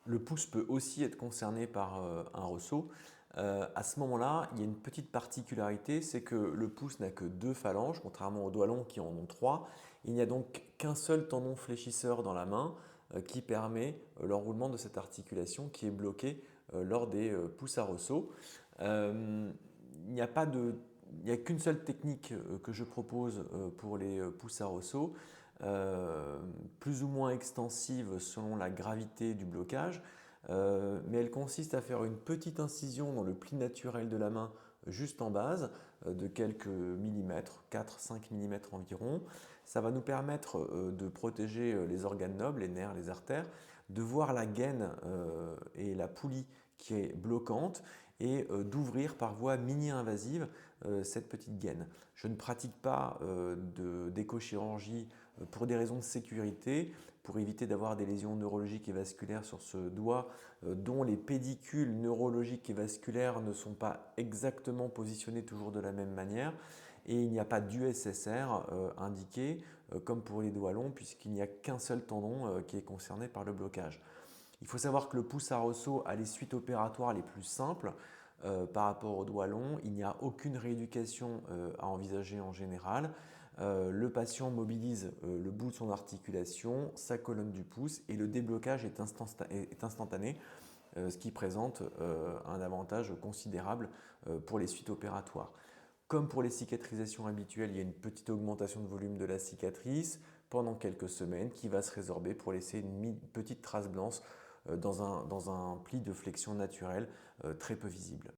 Le pouce peut aussi être concerné par un ressaut. À ce moment-là, il y a une petite particularité, c'est que le pouce n'a que deux phalanges, contrairement aux doigts longs qui en ont trois. Il n'y a donc qu'un seul tendon fléchisseur dans la main qui permet l'enroulement de cette articulation qui est bloquée lors des pouces à ressaut. Euh, il n'y a pas de, il n'y a qu'une seule technique que je propose pour les pouces à ressaut, euh, plus ou moins extensive selon la gravité du blocage, mais elle consiste à faire une petite incision dans le pli naturel de la main juste en base de quelques millimètres, 4-5 millimètres environ. Ça va nous permettre de protéger les organes nobles, les nerfs, les artères, de voir la gaine et la poulie qui est bloquante et d'ouvrir par voie mini-invasive cette petite gaine. Je ne pratique pas d'éco-chirurgie pour des raisons de sécurité, pour éviter d'avoir des lésions neurologiques et vasculaires sur ce doigt dont les pédicules neurologiques et vasculaires ne sont pas exactement positionnés toujours de la même manière. Et il n'y a pas d'USSR indiqué comme pour les doigts longs puisqu'il n'y a qu'un seul tendon qui est concerné par le blocage. Il faut savoir que le pouce à ressaut a les suites opératoires les plus simples par rapport au doigt long. Il n'y a aucune rééducation à envisager en général. Le patient mobilise le bout de son articulation, sa colonne du pouce et le déblocage est instantané, ce qui présente un avantage considérable pour les suites opératoires. Comme pour les cicatrisations habituelles, il y a une petite augmentation de volume de la cicatrice pendant quelques semaines qui va se résorber pour laisser une petite trace blanche dans un pli de flexion naturel très peu visible.